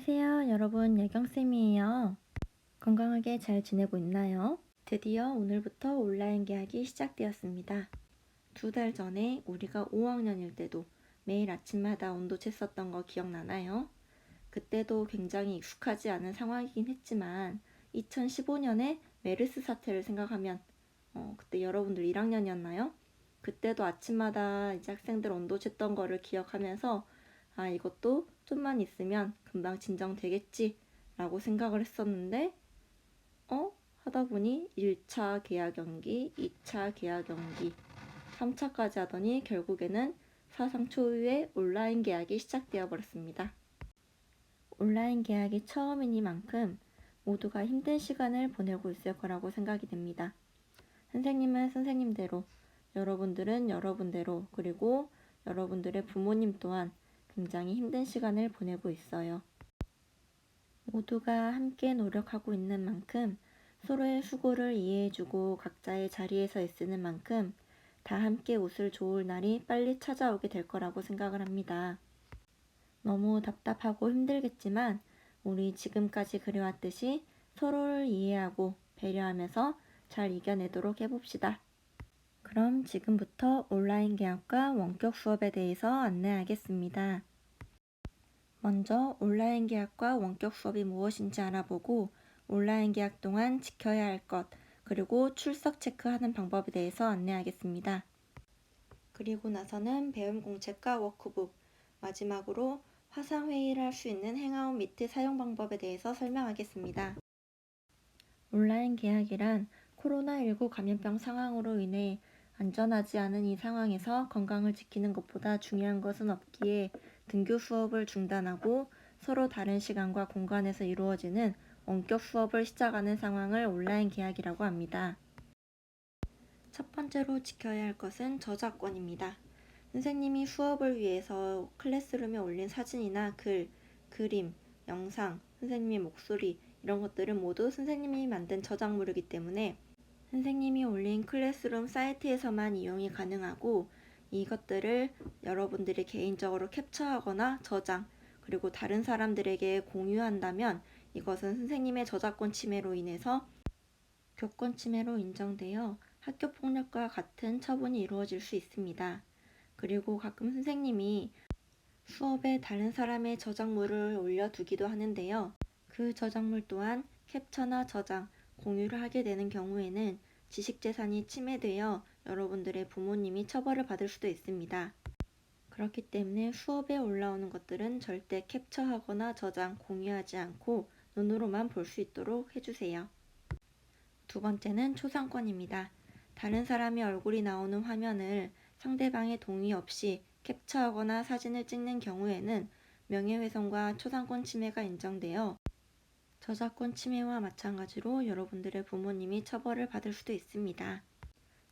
안녕하세요, 여러분. 여경쌤이에요. 건강하게 잘 지내고 있나요? 드디어 오늘부터 온라인 개학이 시작되었습니다. 2달 전에 우리가 5학년일 때도 매일 아침마다 온도 쟀었던 거 기억나나요? 그때도 굉장히 익숙하지 않은 상황이긴 했지만 2015년에 메르스 사태를 생각하면 그때 여러분들 1학년이었나요? 그때도 아침마다 이제 학생들 온도 쟀던 거를 기억하면서 이것도 좀만 있으면 금방 진정되겠지 라고 생각을 했었는데 하다 보니 1차 계약 연기, 2차 계약 연기, 3차까지 하더니 결국에는 사상 초유의 온라인 계약이 시작되어 버렸습니다. 온라인 계약이 처음이니만큼 모두가 힘든 시간을 보내고 있을 거라고 생각이 됩니다. 선생님은 선생님대로, 여러분들은 여러분대로, 그리고 여러분들의 부모님 또한 굉장히 힘든 시간을 보내고 있어요. 모두가 함께 노력하고 있는 만큼 서로의 수고를 이해해주고 각자의 자리에서 애쓰는 만큼 다 함께 웃을 좋을 날이 빨리 찾아오게 될 거라고 생각을 합니다. 너무 답답하고 힘들겠지만 우리 지금까지 그래왔듯이 서로를 이해하고 배려하면서 잘 이겨내도록 해봅시다. 그럼 지금부터 온라인 개학과 원격 수업에 대해서 안내하겠습니다. 먼저 온라인 개학과 원격 수업이 무엇인지 알아보고 온라인 개학 동안 지켜야 할 것, 그리고 출석 체크하는 방법에 대해서 안내하겠습니다. 그리고 나서는 배움 공책과 워크북, 마지막으로 화상회의를 할 수 있는 행아웃 미트 사용 방법에 대해서 설명하겠습니다. 온라인 개학이란 코로나19 감염병 상황으로 인해 안전하지 않은 이 상황에서 건강을 지키는 것보다 중요한 것은 없기에 등교 수업을 중단하고 서로 다른 시간과 공간에서 이루어지는 원격 수업을 시작하는 상황을 온라인 개학이라고 합니다. 첫 번째로 지켜야 할 것은 저작권입니다. 선생님이 수업을 위해서 클래스룸에 올린 사진이나 글, 그림, 영상, 선생님의 목소리 이런 것들은 모두 선생님이 만든 저작물이기 때문에 선생님이 올린 클래스룸 사이트에서만 이용이 가능하고 이것들을 여러분들이 개인적으로 캡처하거나 저장, 그리고 다른 사람들에게 공유한다면 이것은 선생님의 저작권 침해로 인해서 교권 침해로 인정되어 학교폭력과 같은 처분이 이루어질 수 있습니다. 그리고 가끔 선생님이 수업에 다른 사람의 저작물을 올려두기도 하는데요. 그 저작물 또한 캡처나 저장, 공유를 하게 되는 경우에는 지식재산이 침해되어 여러분들의 부모님이 처벌을 받을 수도 있습니다. 그렇기 때문에 수업에 올라오는 것들은 절대 캡처하거나 저장, 공유하지 않고 눈으로만 볼 수 있도록 해주세요. 두 번째는 초상권입니다. 다른 사람의 얼굴이 나오는 화면을 상대방의 동의 없이 캡처하거나 사진을 찍는 경우에는 명예훼손과 초상권 침해가 인정되어 저작권 침해와 마찬가지로 여러분들의 부모님이 처벌을 받을 수도 있습니다.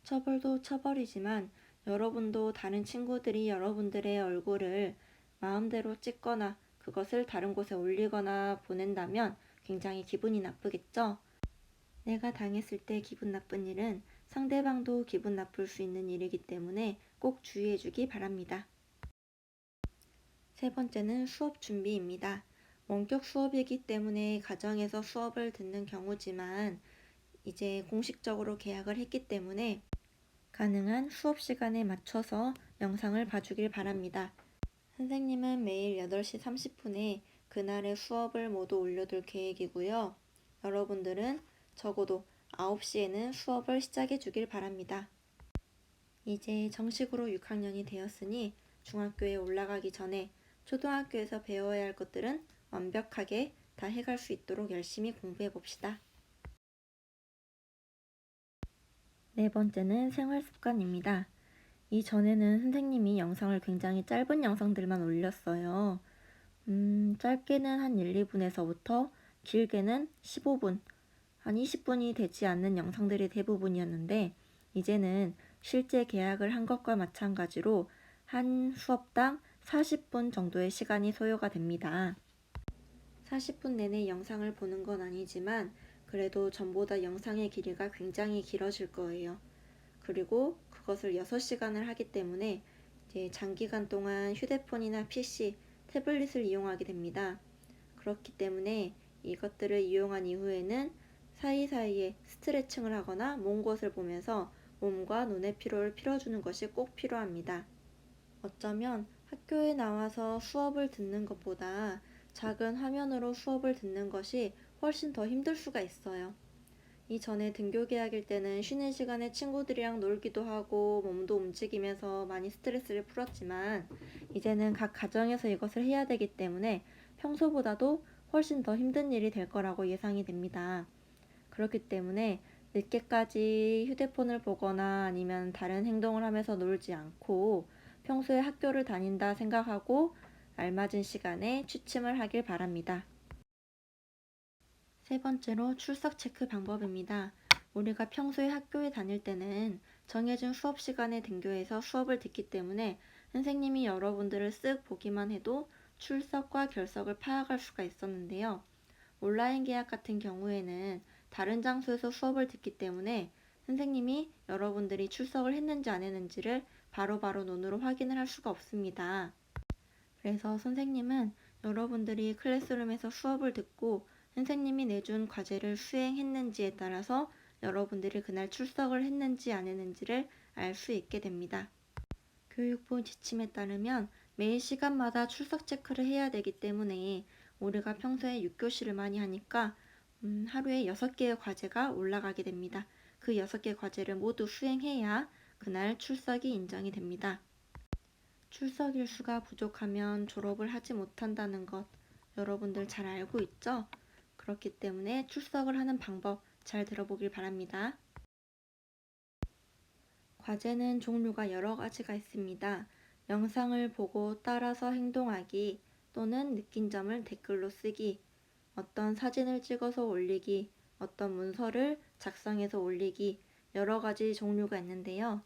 처벌도 처벌이지만 여러분도 다른 친구들이 여러분들의 얼굴을 마음대로 찍거나 그것을 다른 곳에 올리거나 보낸다면 굉장히 기분이 나쁘겠죠? 내가 당했을 때 기분 나쁜 일은 상대방도 기분 나쁠 수 있는 일이기 때문에 꼭 주의해 주기 바랍니다. 세 번째는 수업 준비입니다. 원격 수업이기 때문에 가정에서 수업을 듣는 경우지만 이제 공식적으로 계약을 했기 때문에 가능한 수업 시간에 맞춰서 영상을 봐주길 바랍니다. 선생님은 매일 8시 30분에 그날의 수업을 모두 올려둘 계획이고요. 여러분들은 적어도 9시에는 수업을 시작해 주길 바랍니다. 이제 정식으로 6학년이 되었으니 중학교에 올라가기 전에 초등학교에서 배워야 할 것들은 완벽하게 다 해갈 수 있도록 열심히 공부해 봅시다. 네 번째는 생활습관입니다. 이전에는 선생님이 영상을 굉장히 짧은 영상들만 올렸어요. 짧게는 한 1, 2분에서부터 길게는 15분, 한 20분이 되지 않는 영상들이 대부분이었는데 이제는 실제 계약을 한 것과 마찬가지로 한 수업당 40분 정도의 시간이 소요가 됩니다. 40분 내내 영상을 보는 건 아니지만 그래도 전보다 영상의 길이가 굉장히 길어질 거예요. 그리고 그것을 6시간을 하기 때문에 이제 장기간 동안 휴대폰이나 PC, 태블릿을 이용하게 됩니다. 그렇기 때문에 이것들을 이용한 이후에는 사이사이에 스트레칭을 하거나 먼 곳을 보면서 몸과 눈의 피로를 풀어주는 것이 꼭 필요합니다. 어쩌면 학교에 나와서 수업을 듣는 것보다 작은 화면으로 수업을 듣는 것이 훨씬 더 힘들 수가 있어요. 이전에 등교 계약일 때는 쉬는 시간에 친구들이랑 놀기도 하고 몸도 움직이면서 많이 스트레스를 풀었지만 이제는 각 가정에서 이것을 해야 되기 때문에 평소보다도 훨씬 더 힘든 일이 될 거라고 예상이 됩니다. 그렇기 때문에 늦게까지 휴대폰을 보거나 아니면 다른 행동을 하면서 놀지 않고 평소에 학교를 다닌다 생각하고 알맞은 시간에 취침을 하길 바랍니다. 세 번째로 출석 체크 방법입니다. 우리가 평소에 학교에 다닐 때는 정해진 수업 시간에 등교해서 수업을 듣기 때문에 선생님이 여러분들을 쓱 보기만 해도 출석과 결석을 파악할 수가 있었는데요. 온라인 계약 같은 경우에는 다른 장소에서 수업을 듣기 때문에 선생님이 여러분들이 출석을 했는지 안 했는지를 바로바로 눈으로 확인을 할 수가 없습니다. 그래서 선생님은 여러분들이 클래스룸에서 수업을 듣고 선생님이 내준 과제를 수행했는지에 따라서 여러분들이 그날 출석을 했는지 안 했는지를 알 수 있게 됩니다. 교육부 지침에 따르면 매일 시간마다 출석 체크를 해야 되기 때문에 우리가 평소에 6교시를 많이 하니까 하루에 6개의 과제가 올라가게 됩니다. 그 6개 과제를 모두 수행해야 그날 출석이 인정이 됩니다. 출석 일수가 부족하면 졸업을 하지 못한다는 것 여러분들 잘 알고 있죠? 그렇기 때문에 출석을 하는 방법 잘 들어보길 바랍니다. 과제는 종류가 여러 가지가 있습니다. 영상을 보고 따라서 행동하기 또는 느낀 점을 댓글로 쓰기, 어떤 사진을 찍어서 올리기, 어떤 문서를 작성해서 올리기 여러 가지 종류가 있는데요.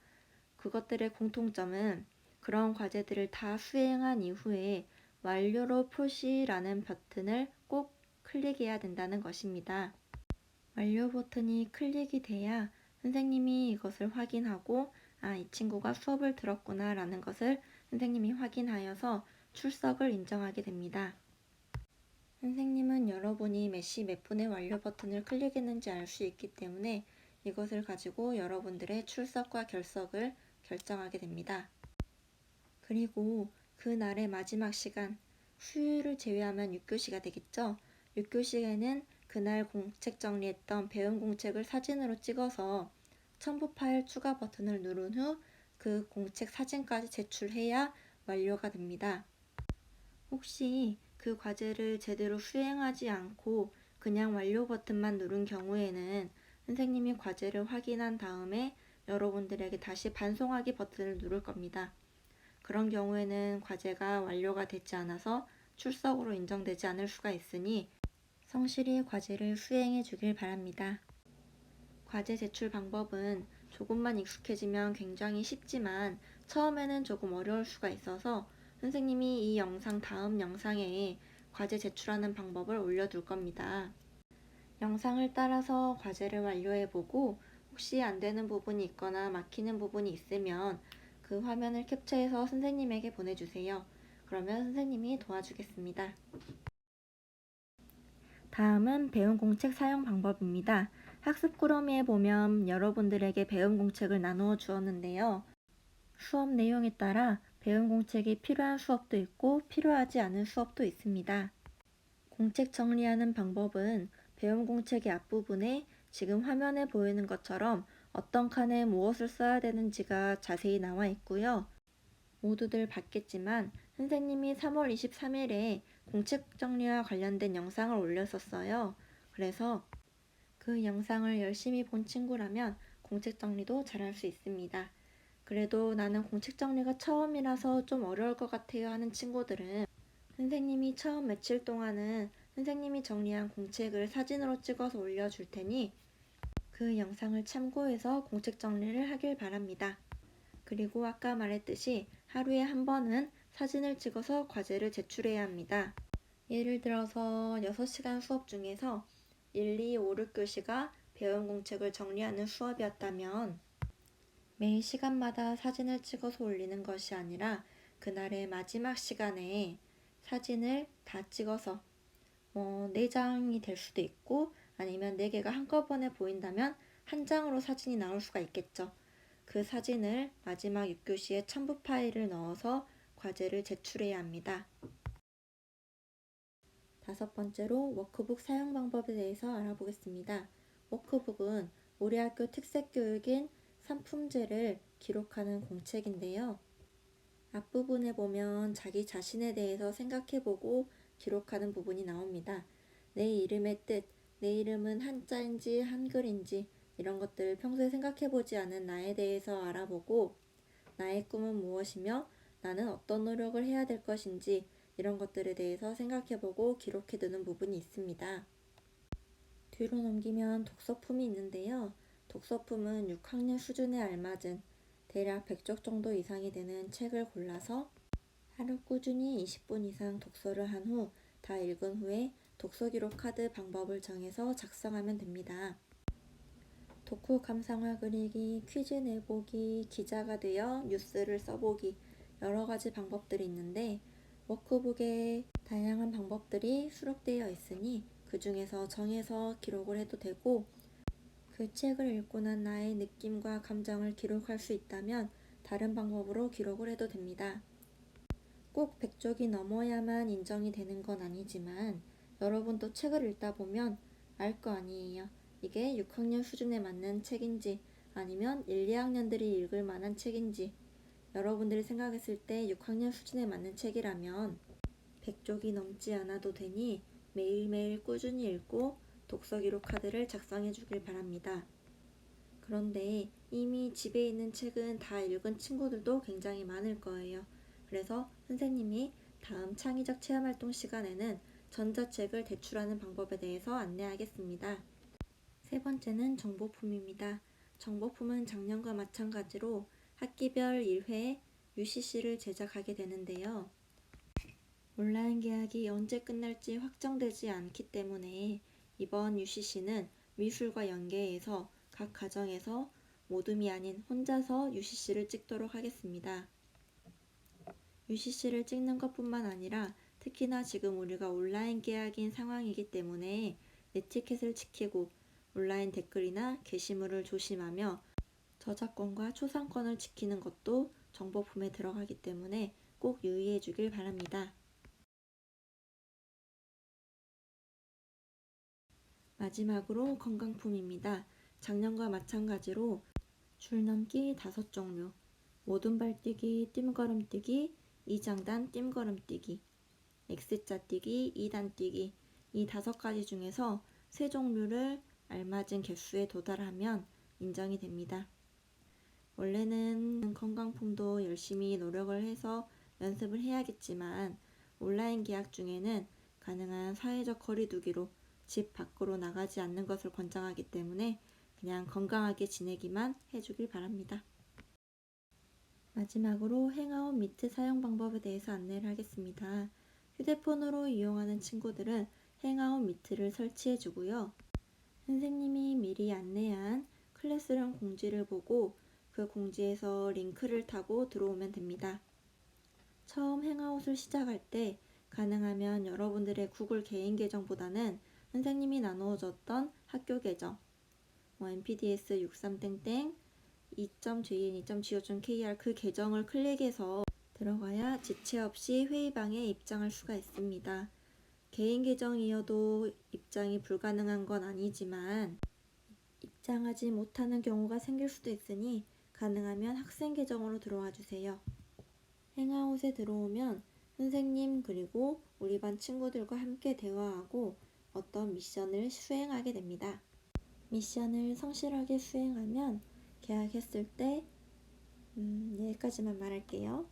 그것들의 공통점은 그런 과제들을 다 수행한 이후에 완료로 표시라는 버튼을 꼭 클릭해야 된다는 것입니다. 완료 버튼이 클릭이 돼야 선생님이 이것을 확인하고 이 친구가 수업을 들었구나 라는 것을 선생님이 확인하여서 출석을 인정하게 됩니다. 선생님은 여러분이 몇 시 몇 분에 완료 버튼을 클릭했는지 알 수 있기 때문에 이것을 가지고 여러분들의 출석과 결석을 결정하게 됩니다. 그리고 그날의 마지막 시간, 수요일을 제외하면 6교시가 되겠죠. 6교시에는 그날 공책 정리했던 배운 공책을 사진으로 찍어서 첨부 파일 추가 버튼을 누른 후 그 공책 사진까지 제출해야 완료가 됩니다. 혹시 그 과제를 제대로 수행하지 않고 그냥 완료 버튼만 누른 경우에는 선생님이 과제를 확인한 다음에 여러분들에게 다시 반송하기 버튼을 누를 겁니다. 그런 경우에는 과제가 완료가 되지 않아서 출석으로 인정되지 않을 수가 있으니 성실히 과제를 수행해 주길 바랍니다. 과제 제출 방법은 조금만 익숙해지면 굉장히 쉽지만 처음에는 조금 어려울 수가 있어서 선생님이 이 영상 다음 영상에 과제 제출하는 방법을 올려둘 겁니다. 영상을 따라서 과제를 완료해보고 혹시 안 되는 부분이 있거나 막히는 부분이 있으면 그 화면을 캡처해서 선생님에게 보내주세요. 그러면 선생님이 도와주겠습니다. 다음은 배운 공책 사용 방법입니다. 학습 꾸러미에 보면 여러분들에게 배운 공책을 나누어 주었는데요. 수업 내용에 따라 배운 공책이 필요한 수업도 있고 필요하지 않은 수업도 있습니다. 공책 정리하는 방법은 배운 공책의 앞부분에 지금 화면에 보이는 것처럼 어떤 칸에 무엇을 써야 되는지가 자세히 나와 있고요. 모두들 봤겠지만 선생님이 3월 23일에 공책 정리와 관련된 영상을 올렸었어요. 그래서 그 영상을 열심히 본 친구라면 공책 정리도 잘할 수 있습니다. 그래도 나는 공책 정리가 처음이라서 좀 어려울 것 같아요 하는 친구들은 선생님이 처음 며칠 동안은 선생님이 정리한 공책을 사진으로 찍어서 올려줄 테니 그 영상을 참고해서 공책 정리를 하길 바랍니다. 그리고 아까 말했듯이 하루에 한 번은 사진을 찍어서 과제를 제출해야 합니다. 예를 들어서 6시간 수업 중에서 1, 2, 5, 6교시가 배운 공책을 정리하는 수업이었다면 매일 시간마다 사진을 찍어서 올리는 것이 아니라 그날의 마지막 시간에 사진을 다 찍어서 4장이 될 수도 있고 아니면 4개가 한꺼번에 보인다면 한 장으로 사진이 나올 수가 있겠죠. 그 사진을 마지막 6교시에 첨부 파일을 넣어서 과제를 제출해야 합니다. 5번째로 워크북 사용 방법에 대해서 알아보겠습니다. 워크북은 우리 학교 특색교육인 산품제를 기록하는 공책인데요. 앞부분에 보면 자기 자신에 대해서 생각해보고 기록하는 부분이 나옵니다. 내 이름의 뜻, 내 이름은 한자인지 한글인지 이런 것들을 평소에 생각해보지 않은 나에 대해서 알아보고 나의 꿈은 무엇이며 나는 어떤 노력을 해야 될 것인지 이런 것들에 대해서 생각해보고 기록해두는 부분이 있습니다. 뒤로 넘기면 독서품이 있는데요. 독서품은 6학년 수준에 알맞은 대략 100쪽 정도 이상이 되는 책을 골라서 하루 꾸준히 20분 이상 독서를 한 후 다 읽은 후에 독서 기록 카드 방법을 정해서 작성하면 됩니다. 독후 감상화 그리기, 퀴즈 내보기, 기자가 되어 뉴스를 써보기 여러 가지 방법들이 있는데 워크북에 다양한 방법들이 수록되어 있으니 그 중에서 정해서 기록을 해도 되고 그 책을 읽고 난 나의 느낌과 감정을 기록할 수 있다면 다른 방법으로 기록을 해도 됩니다. 꼭 100쪽이 넘어야만 인정이 되는 건 아니지만 여러분도 책을 읽다 보면 알 거 아니에요. 이게 6학년 수준에 맞는 책인지 아니면 1, 2학년들이 읽을 만한 책인지 여러분들이 생각했을 때 6학년 수준에 맞는 책이라면 100쪽이 넘지 않아도 되니 매일매일 꾸준히 읽고 독서 기록 카드를 작성해 주길 바랍니다. 그런데 이미 집에 있는 책은 다 읽은 친구들도 굉장히 많을 거예요. 그래서 선생님이 다음 창의적 체험활동 시간에는 전자책을 대출하는 방법에 대해서 안내하겠습니다. 3번째는 정보품입니다. 정보품은 작년과 마찬가지로 학기별 1회 UCC를 제작하게 되는데요. 온라인 개학이 언제 끝날지 확정되지 않기 때문에 이번 UCC는 미술과 연계해서 각 가정에서 모둠이 아닌 혼자서 UCC를 찍도록 하겠습니다. UCC를 찍는 것뿐만 아니라 특히나 지금 우리가 온라인 개학인 상황이기 때문에 에티켓을 지키고 온라인 댓글이나 게시물을 조심하며 저작권과 초상권을 지키는 것도 정보품에 들어가기 때문에 꼭 유의해 주길 바랍니다. 마지막으로 건강품입니다. 작년과 마찬가지로 줄넘기 5종류, 모둠발뛰기, 뜀걸음뛰기, 2장단 뜀걸음뛰기, X자 뛰기, 2단 뛰기 이 5가지 중에서 3종류를 알맞은 개수에 도달하면 인정이 됩니다. 원래는 건강품도 열심히 노력을 해서 연습을 해야겠지만 온라인 개학 중에는 가능한 사회적 거리 두기로 집 밖으로 나가지 않는 것을 권장하기 때문에 그냥 건강하게 지내기만 해주길 바랍니다. 마지막으로 행아웃 미트 사용 방법에 대해서 안내를 하겠습니다. 휴대폰으로 이용하는 친구들은 행아웃 미트를 설치해 주고요. 선생님이 미리 안내한 클래스룸 공지를 보고 그 공지에서 링크를 타고 들어오면 됩니다. 처음 행아웃을 시작할 때 가능하면 여러분들의 구글 개인 계정보다는 선생님이 나누어줬던 학교 계정 npds 63땡땡 2.jn2.go.kr 그 계정을 클릭해서 들어가야 지체 없이 회의방에 입장할 수가 있습니다. 개인 계정이어도 입장이 불가능한 건 아니지만 입장하지 못하는 경우가 생길 수도 있으니 가능하면 학생 계정으로 들어와 주세요. 행아웃에 들어오면 선생님 그리고 우리 반 친구들과 함께 대화하고 어떤 미션을 수행하게 됩니다. 미션을 성실하게 수행하면 개학했을 때 여기까지만 말할게요.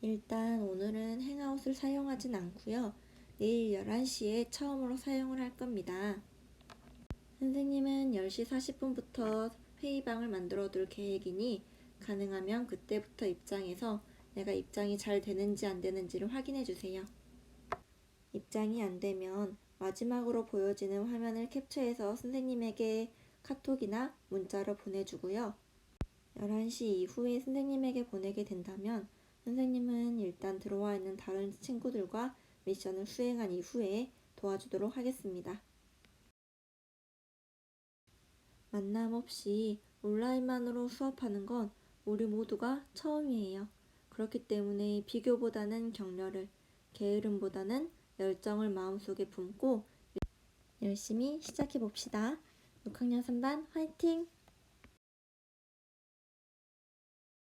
일단 오늘은 행아웃을 사용하진 않고요. 내일 11시에 처음으로 사용을 할 겁니다. 선생님은 10시 40분부터 회의방을 만들어 둘 계획이니 가능하면 그때부터 입장해서 내가 입장이 잘 되는지 안 되는지를 확인해 주세요. 입장이 안 되면 마지막으로 보여지는 화면을 캡처해서 선생님에게 카톡이나 문자로 보내주고요. 11시 이후에 선생님에게 보내게 된다면 선생님은 일단 들어와 있는 다른 친구들과 미션을 수행한 이후에 도와주도록 하겠습니다. 만남 없이 온라인만으로 수업하는 건 우리 모두가 처음이에요. 그렇기 때문에 비교보다는 격려를, 게으름보다는 열정을 마음속에 품고 열심히 시작해 봅시다. 6학년 3반 화이팅!